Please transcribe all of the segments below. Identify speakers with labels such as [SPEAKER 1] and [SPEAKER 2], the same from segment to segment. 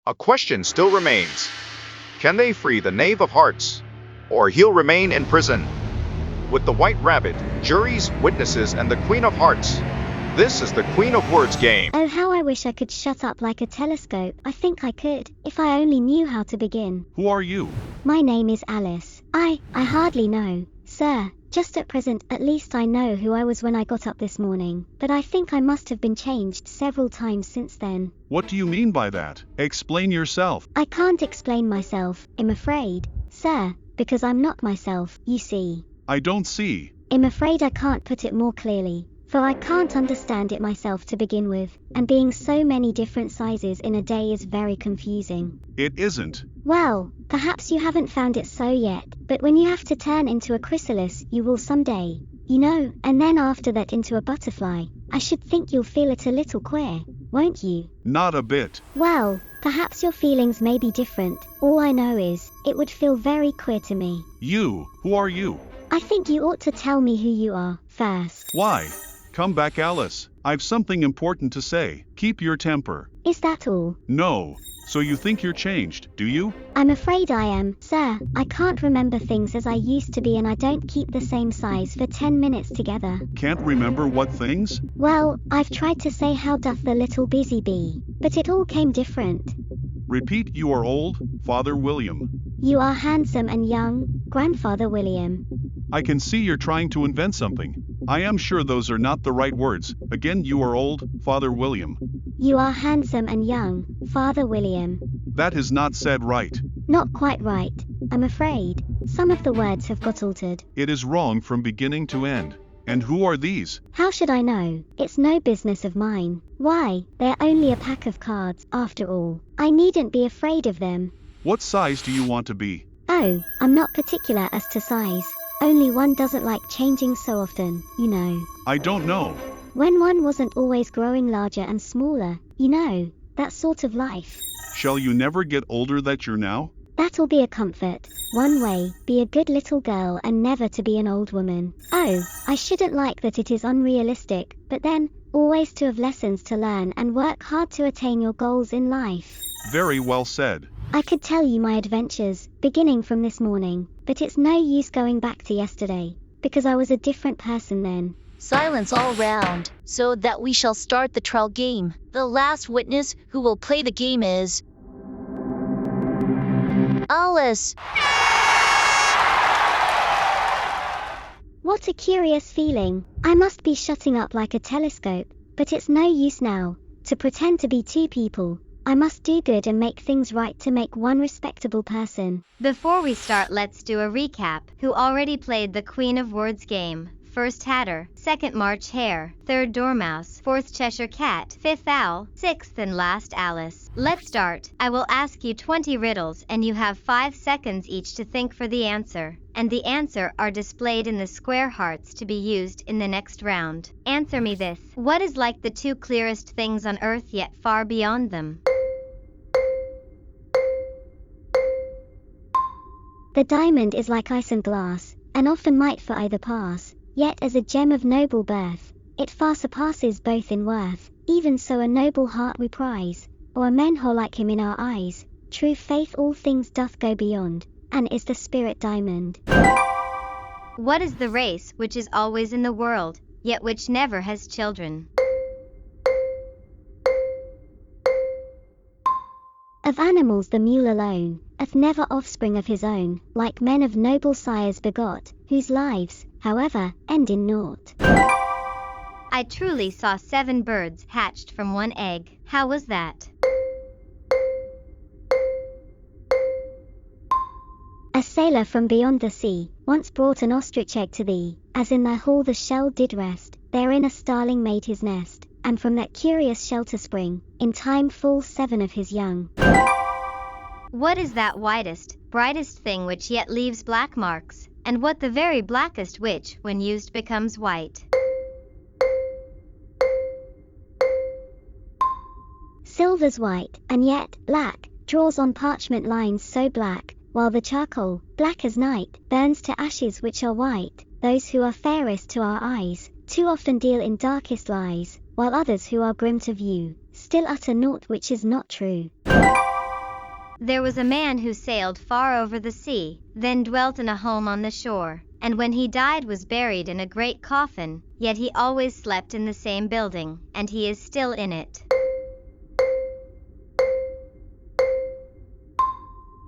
[SPEAKER 1] a question still remains. Can they free the Knave of Hearts? Or he'll remain in prison? With the White Rabbit, juries, witnesses, and the Queen of Hearts. This is the Queen of Words game.
[SPEAKER 2] Oh, how I wish I could shut up like a telescope. I think I could, if I only knew how to begin.
[SPEAKER 3] Who are you?
[SPEAKER 2] My name is Alice. I hardly know, sir. Just at present, at least I know who I was when I got up this morning. But I think I must have been changed several times since then.
[SPEAKER 3] What do you mean by that? Explain yourself.
[SPEAKER 2] I can't explain myself, I'm afraid, sir, because I'm not myself, you see.
[SPEAKER 3] I don't see.
[SPEAKER 2] I'm afraid I can't put it more clearly, for I can't understand it myself to begin with, and being so many different sizes in a day is very confusing.
[SPEAKER 3] It isn't.
[SPEAKER 2] Well, perhaps you haven't found it so yet, but when you have to turn into a chrysalis, you will someday, you know, and then after that into a butterfly. I should think you'll feel it a little queer, won't you?
[SPEAKER 3] Not a bit.
[SPEAKER 2] Well, perhaps your feelings may be different. All I know is, it would feel very queer to me.
[SPEAKER 3] You, who are you?
[SPEAKER 2] I think you ought to tell me who you are, first.
[SPEAKER 3] Why? Come back, Alice. I've something important to say. Keep your temper.
[SPEAKER 2] Is that all?
[SPEAKER 3] No. So you think you're changed, do you?
[SPEAKER 2] I'm afraid I am, sir. I can't remember things as I used to be, and I don't keep the same size for 10 minutes together.
[SPEAKER 3] Can't remember what things?
[SPEAKER 2] Well, I've tried to say how doth the little busy bee, but it all came different.
[SPEAKER 3] Repeat. You are old, Father William.
[SPEAKER 2] You are handsome and young, Grandfather William.
[SPEAKER 3] I can see you're trying to invent something. I am sure those are not the right words. Again, you are old, Father William.
[SPEAKER 2] You are handsome and young, Father William.
[SPEAKER 3] That is not said right.
[SPEAKER 2] Not quite right, I'm afraid. Some of the words have got altered.
[SPEAKER 3] It is wrong from beginning to end. And who are these?
[SPEAKER 2] How should I know? It's no business of mine. Why, they're only a pack of cards, after all. I needn't be afraid of them.
[SPEAKER 3] What size do you want to be?
[SPEAKER 2] Oh, I'm not particular as to size. Only one doesn't like changing so often, you know.
[SPEAKER 3] I don't know.
[SPEAKER 2] When one wasn't always growing larger and smaller, you know, that sort of life.
[SPEAKER 3] Shall you never get older that you're now?
[SPEAKER 2] That'll be a comfort. One way, be a good little girl and never to be an old woman. Oh, I shouldn't like that it is unrealistic, but then, always to have lessons to learn and work hard to attain your goals in life.
[SPEAKER 3] Very well said.
[SPEAKER 2] I could tell you my adventures, beginning from this morning, but it's no use going back to yesterday, because I was a different person then.
[SPEAKER 4] Silence all round, so that we shall start the trial game. The last witness who will play the game is Alice.
[SPEAKER 2] What a curious feeling. I must be shutting up like a telescope, but it's no use now, to pretend to be two people. I must do good and make things right to make one respectable person.
[SPEAKER 5] Before we start, let's do a recap. Who already played the Queen of Words game? First Hatter, second March Hare, third Dormouse, fourth Cheshire Cat, fifth Owl, sixth and last Alice. Let's start. I will ask you 20 riddles and you have 5 seconds each to think for the answer. And the answer are displayed in the square hearts to be used in the next round. Answer me this. What is like the 2 clearest things on earth yet far beyond them?
[SPEAKER 2] The diamond is like ice and glass, and often might for either pass. Yet as a gem of noble birth, it far surpasses both in worth. Even so a noble heart we prize, or a men who like him in our eyes. True faith all things doth go beyond, and is the spirit diamond.
[SPEAKER 5] What is the race which is always in the world, yet which never has children?
[SPEAKER 2] Of animals the mule alone hath never offspring of his own, like men of noble sires begot, whose lives, however, end in naught.
[SPEAKER 5] I truly saw 7 birds hatched from 1 egg. How was that?
[SPEAKER 2] A sailor from beyond the sea once brought an ostrich egg to thee, as in thy hall the shell did rest, therein a starling made his nest, and from that curious shelter spring, in time full 7 of his young.
[SPEAKER 5] What is that whitest, brightest thing which yet leaves black marks, and what the very blackest which, when used, becomes white?
[SPEAKER 2] Silver's white, and yet, black, draws on parchment lines so black, while the charcoal, black as night, burns to ashes which are white. Those who are fairest to our eyes, too often deal in darkest lies, while others who are grim to view, still utter naught which is not true.
[SPEAKER 5] There was a man who sailed far over the sea, then dwelt in a home on the shore, and when he died was buried in a great coffin, yet he always slept in the same building, and he is still in it.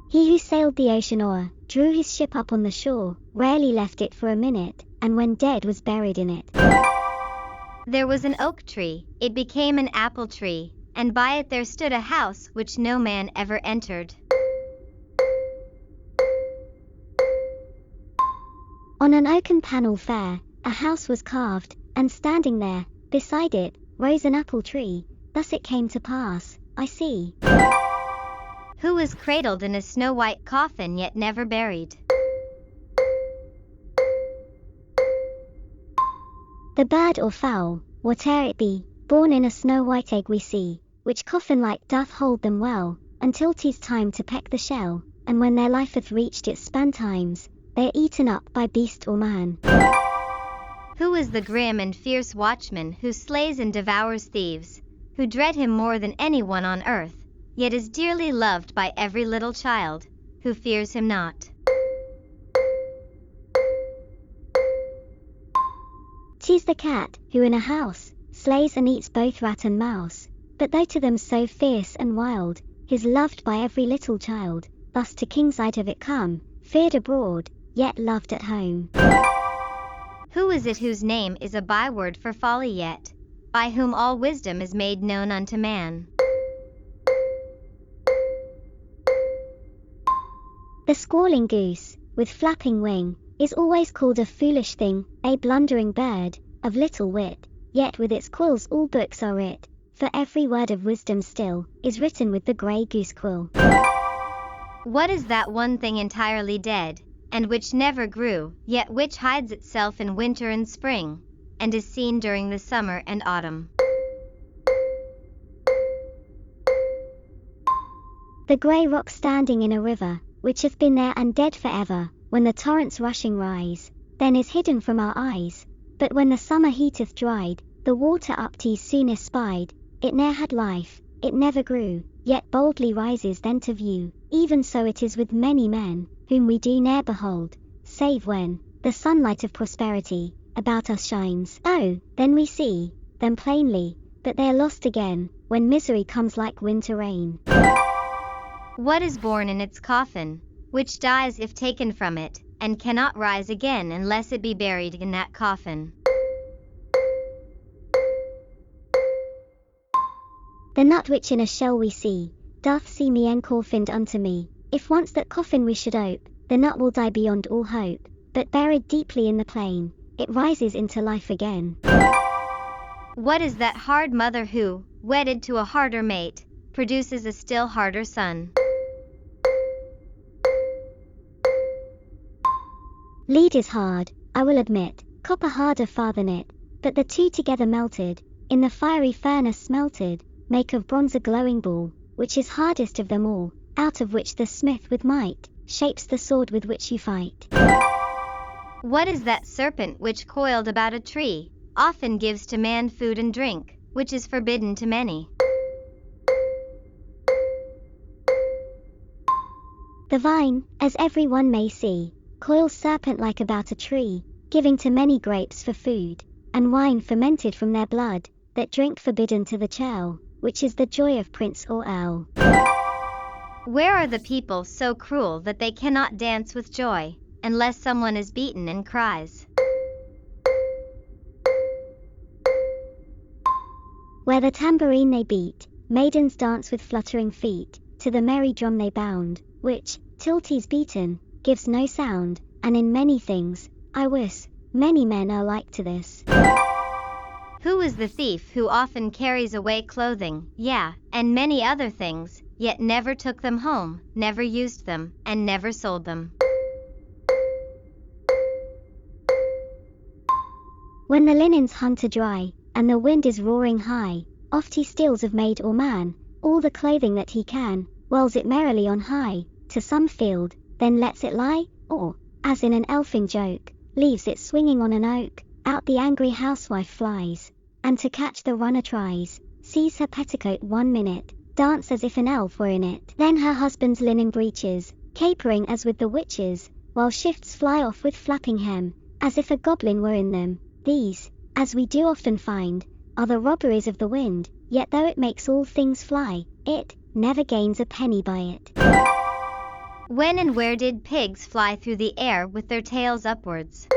[SPEAKER 2] He who sailed the ocean o'er, drew his ship up on the shore, rarely left it for a minute, and when dead was buried in it.
[SPEAKER 5] There was an oak tree, it became an apple tree, and by it there stood a house which no man ever entered.
[SPEAKER 2] On an oaken panel fair, a house was carved, and standing there, beside it, rose an apple tree. Thus it came to pass, I see.
[SPEAKER 5] Who was cradled in a snow-white coffin yet never buried.
[SPEAKER 2] The bird or fowl, whate'er it be, born in a snow-white egg we see, which coffin-like doth hold them well, until 'tis time to peck the shell, and when their life hath reached its span times, they're eaten up by beast or man.
[SPEAKER 5] Who is the grim and fierce watchman who slays and devours thieves, who dread him more than anyone on earth, yet is dearly loved by every little child, who fears him not?
[SPEAKER 2] 'Tis the cat, who in a house, slays and eats both rat and mouse, but though to them so fierce and wild, is loved by every little child, thus to kings I'd have it come, feared abroad, yet loved at home.
[SPEAKER 5] Who is it whose name is a byword for folly yet, by whom all wisdom is made known unto man?
[SPEAKER 2] The squalling goose, with flapping wing, is always called a foolish thing, a blundering bird, of little wit, yet with its quills all books are writ, for every word of wisdom still, is written with the grey goose quill.
[SPEAKER 5] What is that one thing entirely dead, and which never grew, yet which hides itself in winter and spring, and is seen during the summer and autumn?
[SPEAKER 2] The grey rock standing in a river, which hath been there and dead forever, when the torrents rushing rise, then is hidden from our eyes, but when the summer heat hath dried, the water up 'tis soon espied, it ne'er had life, it never grew, yet boldly rises then to view, even so it is with many men, whom we do ne'er behold, save when the sunlight of prosperity about us shines. Oh, then we see them plainly, but they are lost again, when misery comes like winter rain.
[SPEAKER 5] What is born in its coffin, which dies if taken from it, and cannot rise again unless it be buried in that coffin?
[SPEAKER 2] The nut which in a shell we see, doth seem encoffined unto me. If once that coffin we should ope, the nut will die beyond all hope, but buried deeply in the plain, it rises into life again.
[SPEAKER 5] What is that hard mother who, wedded to a harder mate, produces a still harder son?
[SPEAKER 2] Lead is hard, I will admit, copper harder far than it, but the two together melted, in the fiery furnace smelted, make of bronze a glowing ball, which is hardest of them all, out of which the smith with might shapes the sword with which you fight.
[SPEAKER 5] What is that serpent which coiled about a tree, often gives to man food and drink, which is forbidden to many?
[SPEAKER 2] The vine, as every one may see, coils serpent-like about a tree, giving to many grapes for food, and wine fermented from their blood, that drink forbidden to the churl, which is the joy of prince or earl.
[SPEAKER 5] Where are the people so cruel that they cannot dance with joy, unless someone is beaten and cries?
[SPEAKER 2] Where the tambourine they beat, maidens dance with fluttering feet, to the merry drum they bound, which, till 'tis beaten, gives no sound, and in many things, I wis, many men are like to this.
[SPEAKER 5] Who is the thief who often carries away clothing, yeah, and many other things, yet never took them home, never used them, and never sold them?
[SPEAKER 2] When the linen's hung to dry, and the wind is roaring high, oft he steals of maid or man, all the clothing that he can, whirls it merrily on high, to some field, then lets it lie, or, as in an elfin joke, leaves it swinging on an oak, out the angry housewife flies, and to catch the runner tries, sees her petticoat 1 minute, dance as if an elf were in it. Then her husband's linen breeches, capering as with the witches, while shifts fly off with flapping hem, as if a goblin were in them. These, as we do often find, are the robberies of the wind, yet though it makes all things fly, it never gains a penny by it.
[SPEAKER 5] When and where did pigs fly through the air with their tails upwards?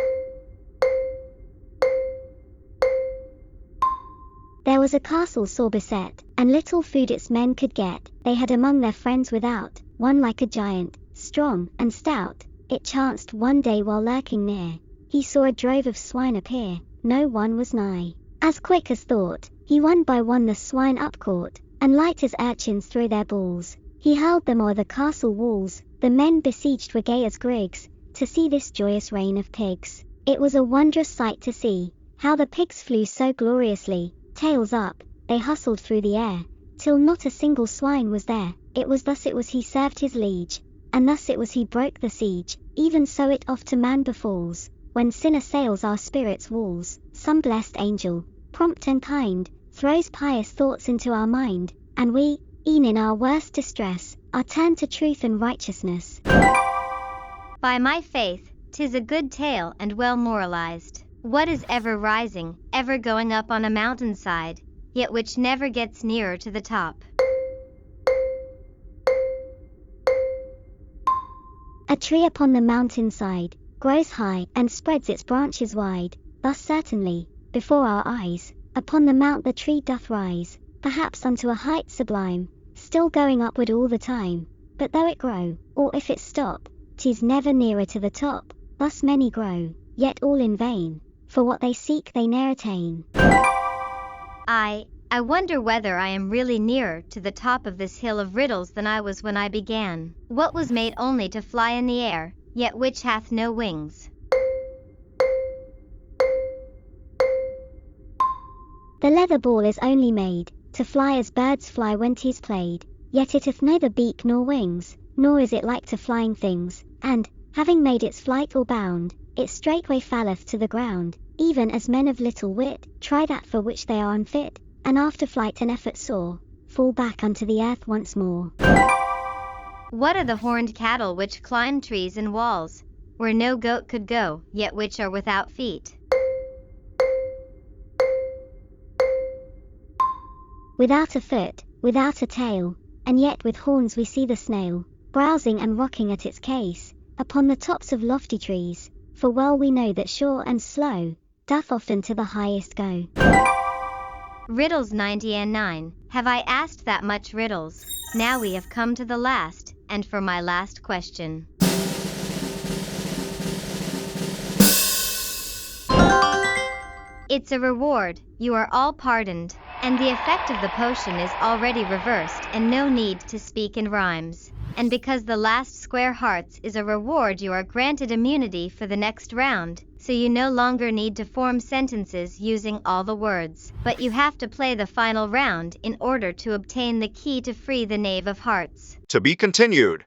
[SPEAKER 2] There was a castle sore beset, and little food its men could get. They had among their friends without, one like a giant, strong and stout. It chanced one day while lurking near, he saw a drove of swine appear, no one was nigh. As quick as thought, he one by one the swine upcaught, and light as urchins throw their balls, he hurled them o'er the castle walls. The men besieged were gay as grigs, to see this joyous reign of pigs. It was a wondrous sight to see, how the pigs flew so gloriously, tails up, they hustled through the air, till not a single swine was there. It was he served his liege, and thus it was he broke the siege. Even so it oft to man befalls, when sin assails our spirits' walls. Some blessed angel, prompt and kind, throws pious thoughts into our mind, and we, e'en in our worst distress, are turned to truth and righteousness.
[SPEAKER 5] By my faith, 'tis a good tale and well moralized. What is ever rising, ever going up on a mountainside, yet which never gets nearer to the top?
[SPEAKER 2] A tree upon the mountainside grows high and spreads its branches wide. Thus certainly, before our eyes, upon the mount the tree doth rise, perhaps unto a height sublime, still going upward all the time. But though it grow, or if it stop, 'tis never nearer to the top. Thus many grow, yet all in vain, for what they seek they ne'er attain.
[SPEAKER 5] I wonder whether I am really nearer to the top of this hill of riddles than I was when I began. What was made only to fly in the air, yet which hath no wings?
[SPEAKER 2] The leather ball is only made to fly as birds fly when 'tis played, yet it hath neither beak nor wings, nor is it like to flying things, and, having made its flight or bound, it straightway falleth to the ground, even as men of little wit try that for which they are unfit, and after flight and effort soar, fall back unto the earth once more.
[SPEAKER 5] What are the horned cattle which climb trees and walls, where no goat could go, yet which are without feet?
[SPEAKER 2] Without a foot, without a tail, and yet with horns we see the snail, browsing and rocking at its case, upon the tops of lofty trees, for well we know that sure and slow, doth often to the highest go.
[SPEAKER 5] Riddles 90 and 9. Have I asked that much riddles? Now we have come to the last, and for my last question. It's a reward, you are all pardoned, and the effect of the potion is already reversed and no need to speak in rhymes. And because the last square hearts is a reward, you are granted immunity for the next round, so you no longer need to form sentences using all the words, but you have to play the final round in order to obtain the key to free the knave of hearts.
[SPEAKER 1] To be continued.